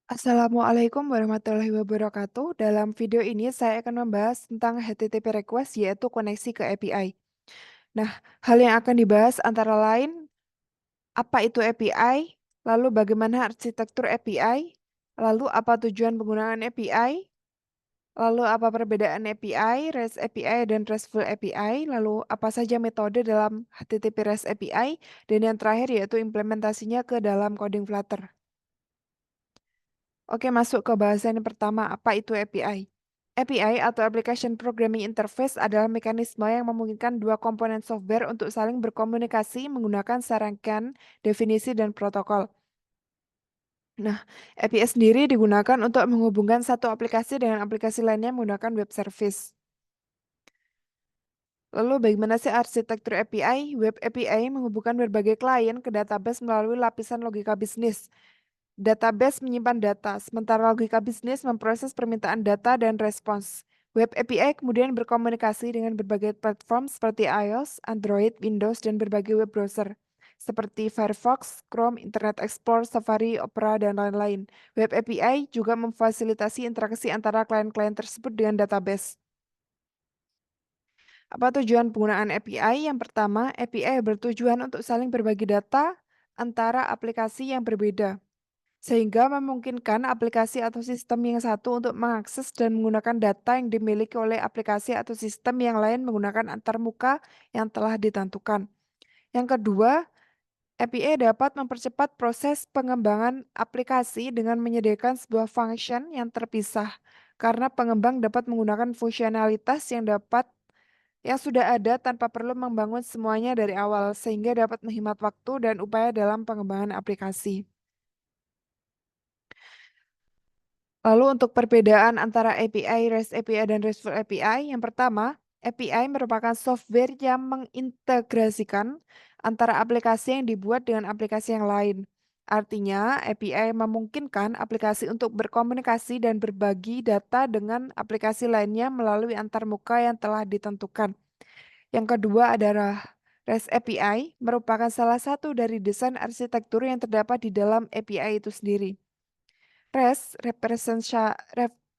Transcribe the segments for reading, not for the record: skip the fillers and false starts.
Assalamualaikum warahmatullahi wabarakatuh. Dalam video ini saya akan membahas tentang HTTP request yaitu koneksi ke API. Nah, hal yang akan dibahas antara lain apa itu API, lalu bagaimana arsitektur API, lalu apa tujuan penggunaan API, lalu apa perbedaan API, REST API dan RESTful API, lalu apa saja metode dalam HTTP REST API, dan yang terakhir yaitu implementasinya ke dalam coding Flutter. Oke, masuk ke bahasan yang pertama, apa itu API? API atau Application Programming Interface adalah mekanisme yang memungkinkan dua komponen software untuk saling berkomunikasi menggunakan serangkaian definisi dan protokol. Nah, API sendiri digunakan untuk menghubungkan satu aplikasi dengan aplikasi lainnya menggunakan web service. Lalu bagaimana sih arsitektur API? Web API menghubungkan berbagai klien ke database melalui lapisan logika bisnis. Database menyimpan data, sementara logika bisnis memproses permintaan data dan respons. Web API kemudian berkomunikasi dengan berbagai platform seperti iOS, Android, Windows, dan berbagai web browser seperti Firefox, Chrome, Internet Explorer, Safari, Opera, dan lain-lain. Web API juga memfasilitasi interaksi antara klien-klien tersebut dengan database. Apa tujuan penggunaan API? Yang pertama, API bertujuan untuk saling berbagi data antara aplikasi yang berbeda, sehingga memungkinkan aplikasi atau sistem yang satu untuk mengakses dan menggunakan data yang dimiliki oleh aplikasi atau sistem yang lain menggunakan antarmuka yang telah ditentukan. Yang kedua, API dapat mempercepat proses pengembangan aplikasi dengan menyediakan sebuah function yang terpisah, karena pengembang dapat menggunakan fungsionalitas yang sudah ada tanpa perlu membangun semuanya dari awal, sehingga dapat menghemat waktu dan upaya dalam pengembangan aplikasi. Lalu untuk perbedaan antara API, REST API, dan RESTful API, yang pertama, API merupakan software yang mengintegrasikan antara aplikasi yang dibuat dengan aplikasi yang lain. Artinya, API memungkinkan aplikasi untuk berkomunikasi dan berbagi data dengan aplikasi lainnya melalui antarmuka yang telah ditentukan. Yang kedua adalah REST API merupakan salah satu dari desain arsitektur yang terdapat di dalam API itu sendiri. REST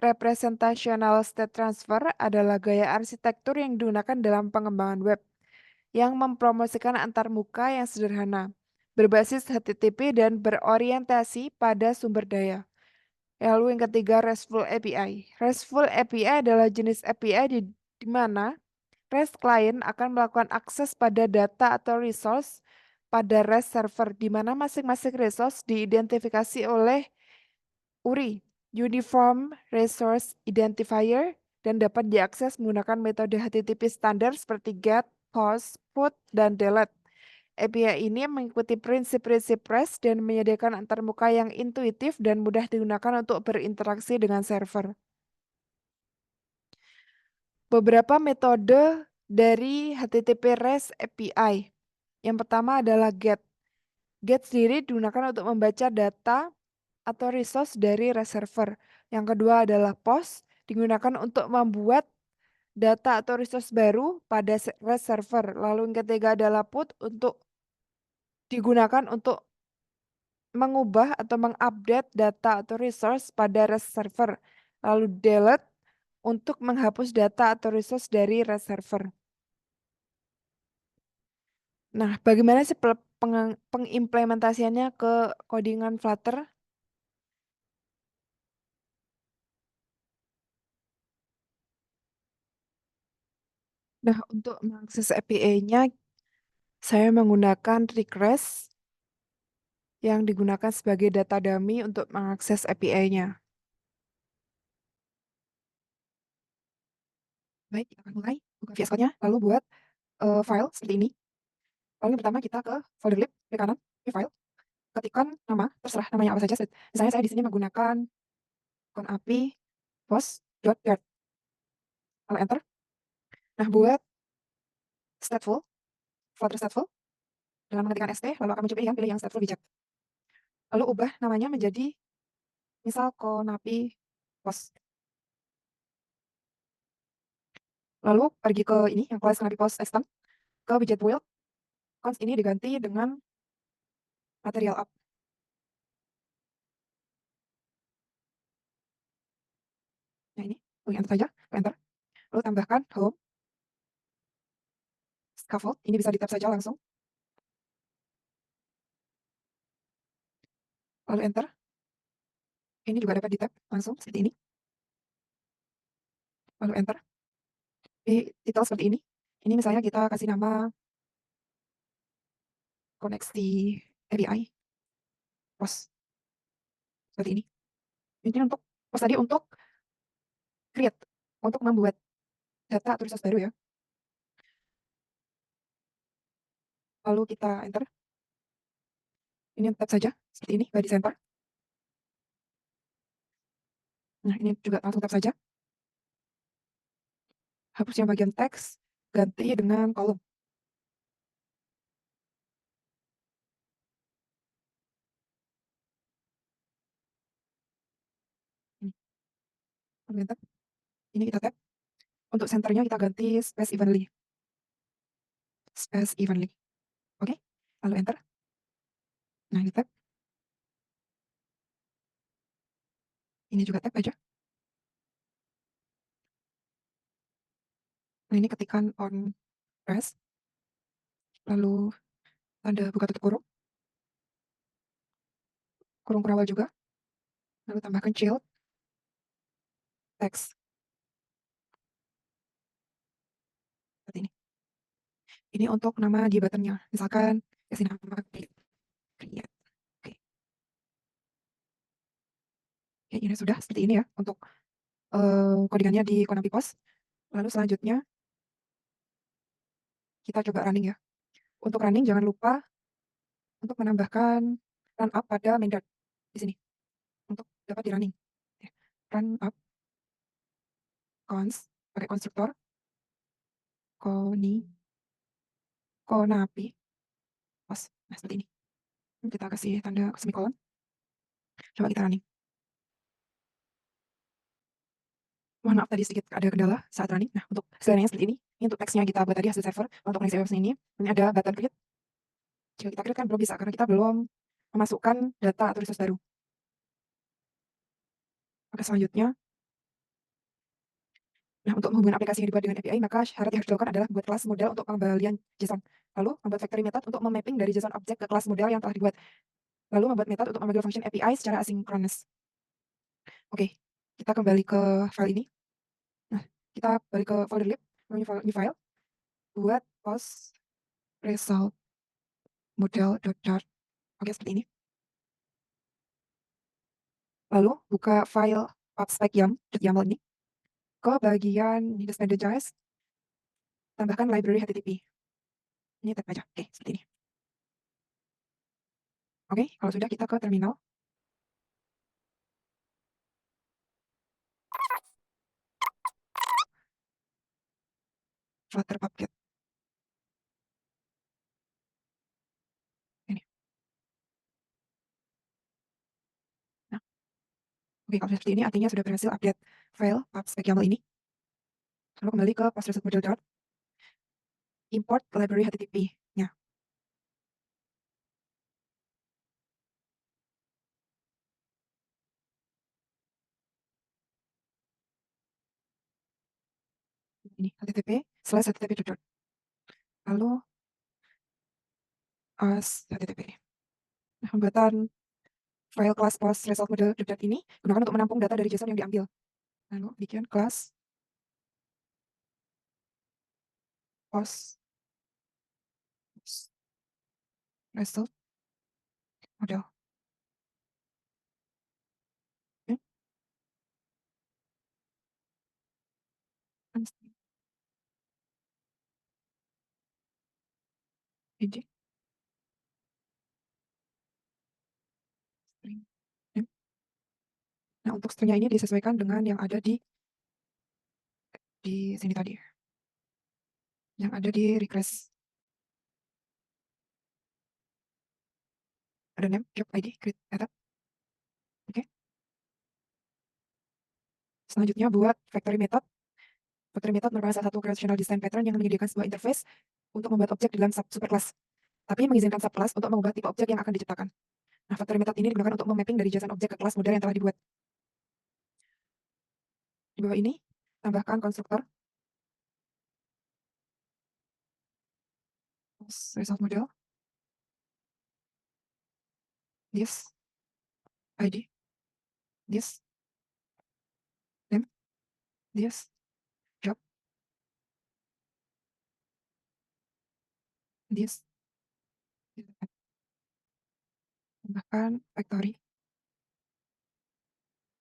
Representational State Transfer adalah gaya arsitektur yang digunakan dalam pengembangan web yang mempromosikan antarmuka yang sederhana, berbasis HTTP dan berorientasi pada sumber daya. Lalu yang ketiga, RESTful API. RESTful API adalah jenis API di mana REST client akan melakukan akses pada data atau resource pada REST server, di mana masing-masing resource diidentifikasi oleh URI, Uniform Resource Identifier, dan dapat diakses menggunakan metode HTTP standar seperti GET, POST, PUT, dan DELETE. API ini mengikuti prinsip-prinsip REST dan menyediakan antarmuka yang intuitif dan mudah digunakan untuk berinteraksi dengan server. Beberapa metode dari HTTP REST API. Yang pertama adalah GET. GET sendiri digunakan untuk membaca data atau resource dari REST server. Yang kedua adalah POST, digunakan untuk membuat data atau resource baru pada REST server. Lalu yang ketiga adalah PUT, digunakan untuk mengubah atau mengupdate data atau resource pada REST server. Lalu delete untuk menghapus data atau resource dari REST server. Nah, bagaimana sih pengimplementasiannya ke codingan Flutter? Nah, untuk mengakses API-nya, saya menggunakan request yang digunakan sebagai data dummy untuk mengakses API-nya. Baik, kita akan mulai buka VS Code-nya, lalu buat file seperti ini. Lalu yang pertama kita ke folder lib, klik kanan, new file, ketikkan nama, terserah namanya apa saja. Misalnya saya di sini menggunakan konapi post.yard, lalu enter. Nah, buat stateful, flutter stateful, dengan mengetikkan st, lalu akan muncul pilih yang stateful widget. Lalu ubah namanya menjadi misal konapi post. Lalu pergi ke ini, yang class konapi post extend, ke widget build, const ini diganti dengan material up. Lalu enter saja, enter. Lalu tambahkan home, scaffold, ini bisa di-tap saja langsung. Lalu enter. Ini juga dapat di-tap langsung seperti ini. Lalu enter. Titel seperti ini. Ini misalnya kita kasih nama koneksi API post seperti ini. Ini untuk post tadi untuk create, untuk membuat data atau resource baru ya. Lalu kita enter. Ini tap saja seperti ini by center. Nah, ini juga langsung tap saja. Hapus yang bagian teks, ganti dengan kolom. Lalu enter. Ini kita tap. Untuk centernya kita ganti space evenly. Space evenly. Oke. Lalu enter. Nah, ini tap. Ini juga tap aja. Nah, ini ketikan on press. Lalu tanda buka tutup kurung. Kurung perawal juga. Lalu tambahkan child text. Seperti ini. Ini untuk nama di buttonnya. Misalkan kasih nama create. Oke. Oke, ini sudah seperti ini ya untuk codingannya di Konami Post. Lalu selanjutnya kita coba running ya. Untuk running jangan lupa untuk menambahkan run up pada main dart di sini untuk dapat di running. Ya. Run up cons pakai konstruktor konapi post. Nah, seperti ini. Kita kasih tanda semikolon. Coba kita running. Mohon maaf tadi sedikit ada kendala saat running. Nah, untuk selanjutnya seperti ini. Ini untuk teksnya kita buat tadi hasil server. Untuk koneksi web ini ada button create. Jika kita create kan belum bisa karena kita belum memasukkan data atau resource baru. Oke, selanjutnya. Nah, untuk menghubungkan aplikasi yang dibuat dengan API, maka syarat yang harus dilakukan adalah membuat kelas model untuk pengembalian JSON. Lalu, membuat factory method untuk memapping dari JSON object ke kelas model yang telah dibuat. Lalu, membuat metode untuk memanggil function API secara asinkronus. Oke, kita kembali ke file ini. Nah, kita balik ke folder lib, new file, buat post result model.dart. Oke, seperti ini. Lalu, buka file pubspec.yaml ini. Ke bagian independencies, tambahkan library HTTP. Ini tab aja. Oke, seperti ini. Oke, kalau sudah kita ke terminal. Flutter Puppet. Ini. Nah, oke, kalau seperti ini artinya sudah berhasil update file pubspec.yaml ini. Lalu kembali ke post-result-model.dart. Import library HTTP-nya. Ini http/http. Lalu http. Nah, pembuatan file kelas post-result-model.dart ini gunakan untuk menampung data dari JSON yang diambil. Lalu bikin kelas post result model. Oke. Eject. String. Nah, untuk stringnya ini disesuaikan dengan yang ada di sini tadi. Yang ada di request. Ada name, job ID, create data. Oke. Selanjutnya buat factory method. Factory method merupakan salah satu creational design pattern yang menyediakan sebuah interface untuk membuat objek di dalam superclass. Tapi mengizinkan subclass untuk mengubah tipe objek yang akan diciptakan. Nah, factory method ini digunakan untuk memapping dari JSON objek ke kelas model yang telah dibuat. Di bawah ini tambahkan konstruktor, post result model, this, ID, this, name, this, job, this, tambahkan factory,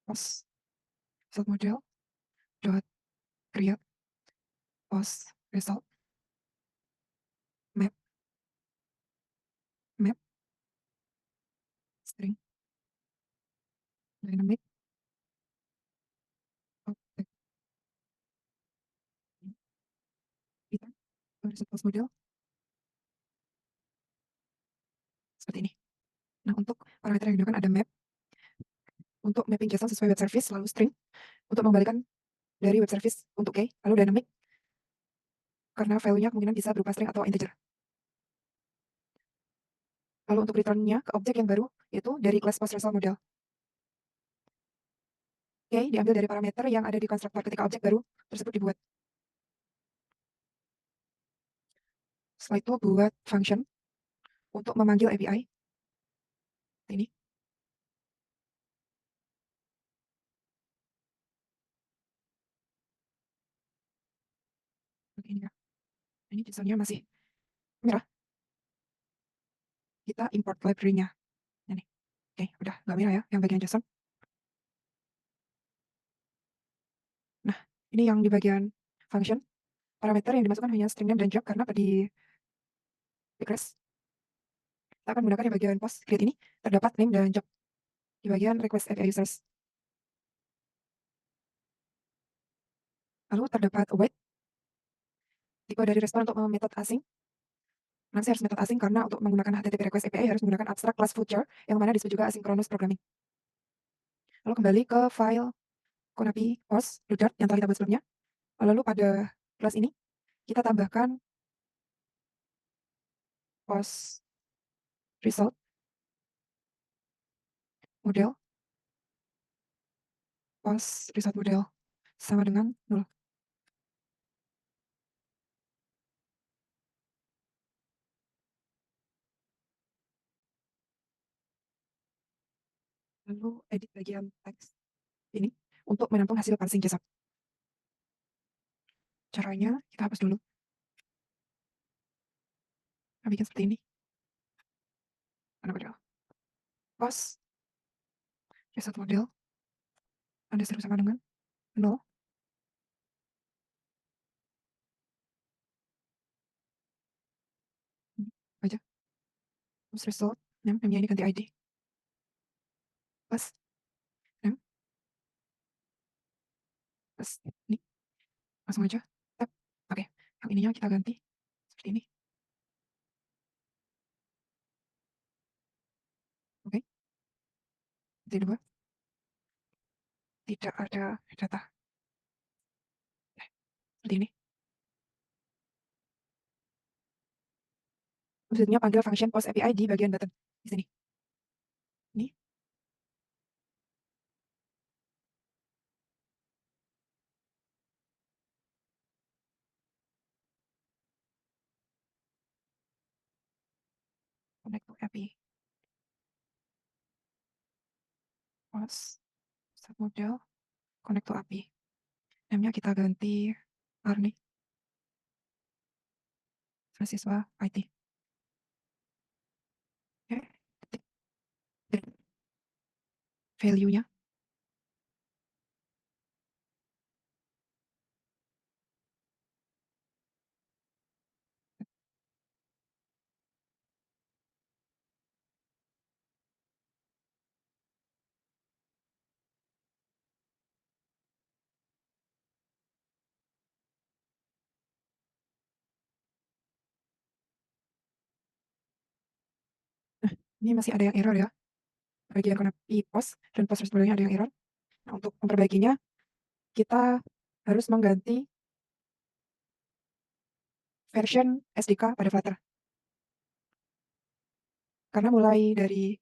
post result model, dot create, post result, map, map, string, dynamic, object, kita, result post model, seperti ini. Nah, untuk parameter yang digunakan ada map, untuk mapping JSON sesuai web service, lalu string, untuk mengembalikan dari web service untuk key, lalu dynamic, karena value-nya kemungkinan bisa berupa string atau integer. Lalu untuk return-nya ke objek yang baru, yaitu dari class post-result model. Key diambil dari parameter yang ada di konstruktor ketika objek baru tersebut dibuat. Setelah itu buat function untuk memanggil API. Ini. Ini ya. Ini JSON-nya masih merah. Kita import library-nya. Ini. Oke, udah nggak merah ya yang bagian JSON. Nah, ini yang di bagian function. Parameter yang dimasukkan hanya string name dan job karena di request. Kita akan menggunakan yang bagian post create ini. Terdapat name dan job di bagian request API users. Lalu terdapat await. Tipe dari respon untuk metode asing. Nanti harus metode asing karena untuk menggunakan HTTP request API harus menggunakan abstract class future yang mana disebut juga asynchronous programming. Lalu kembali ke file Konapi post rudyard yang telah kita buat sebelumnya. Lalu pada kelas ini kita tambahkan post result model, post result model sama dengan 0. Lalu edit bagian teks ini untuk menampung hasil parsing JSON. Caranya kita hapus dulu. Kita bikin seperti ini. Mana model? Post result model Anda seru sama dengan 0. Ini aja. Post result name-nya ini ganti ID. Plus name. Plus ini. Langsung aja. Tap. Oke. Yang ininya kita ganti seperti ini. Oke. Ganti dua. Tidak ada data. Seperti ini. Selanjutnya panggil function post API di bagian button. Di sini. Ini. Connect to API. Post start model. Connect to API. Name-nya kita ganti Arni. Mahasiswa IT. Oke. Ketik value-nya. Nah, ini masih ada yang error ya. Bagian Konapi post dan post respondernya ada yang error. Nah, untuk memperbaikinya, kita harus mengganti version SDK pada Flutter. Karena mulai dari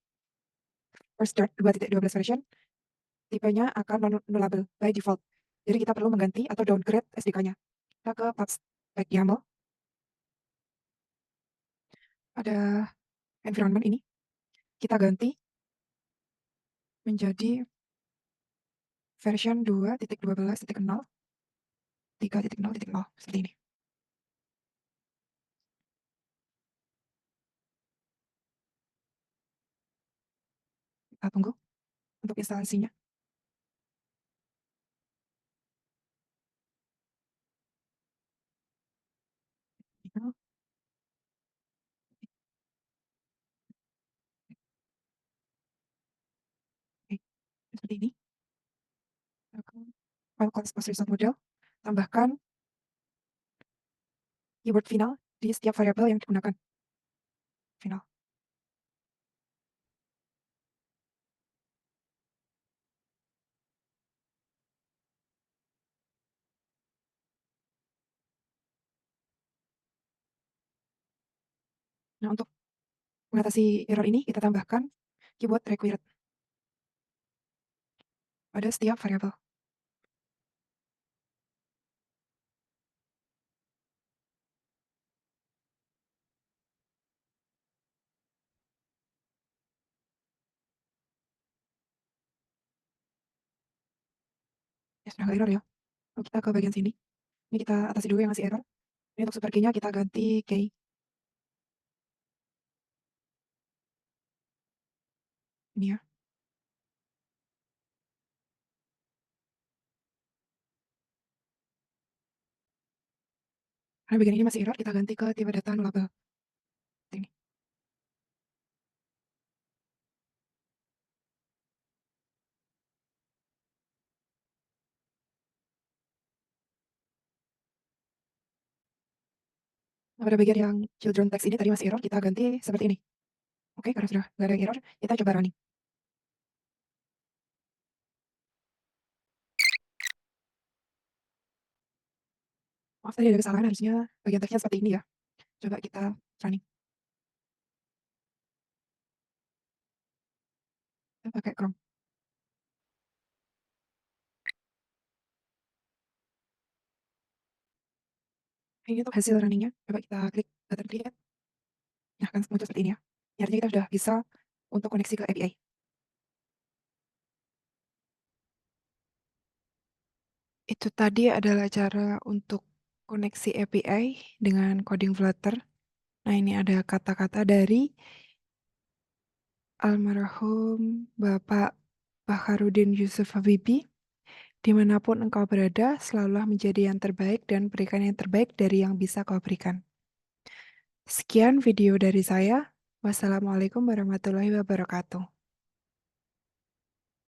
first start 2.12 version, tipenya akan non-nullable by default. Jadi kita perlu mengganti atau downgrade SDK-nya. Kita ke Pubspec YAML, ada environment ini, kita ganti menjadi version 2.12.0, 3.0.0, seperti ini. Kita tunggu untuk instalasinya. Oke, seperti ini. File class post result model, tambahkan keyword final di setiap variabel yang digunakan. Final. Nah, untuk mengatasi error ini, kita tambahkan keyword required pada setiap variabel. Ya, sudah nggak error ya. Lalu kita ke bagian sini. Ini kita atasi dulu yang masih error. Ini untuk super key-nya kita ganti key. Ini ya. Karena bagian ini masih error, kita ganti ke tipe data nullable. Ini. Nah, pada bagian yang children text ini tadi masih error, kita ganti seperti ini. Oke, karena sudah nggak ada error, kita coba running. Maaf tadi ada kesalahan, harusnya bagian teksnya seperti ini ya. Coba kita running. Kita pakai Chrome. Ini untuk hasil runningnya. Coba kita klik button create. Nah, akan muncul seperti ini ya. Ini artinya kita sudah bisa untuk koneksi ke API. Itu tadi adalah cara untuk koneksi API dengan coding Flutter. Nah, ini ada kata-kata dari almarhum Bapak Baharudin Yusuf Habibie. Dimanapun engkau berada, selalulah menjadi yang terbaik dan berikan yang terbaik dari yang bisa kau berikan. Sekian video dari saya. Wassalamualaikum warahmatullahi wabarakatuh.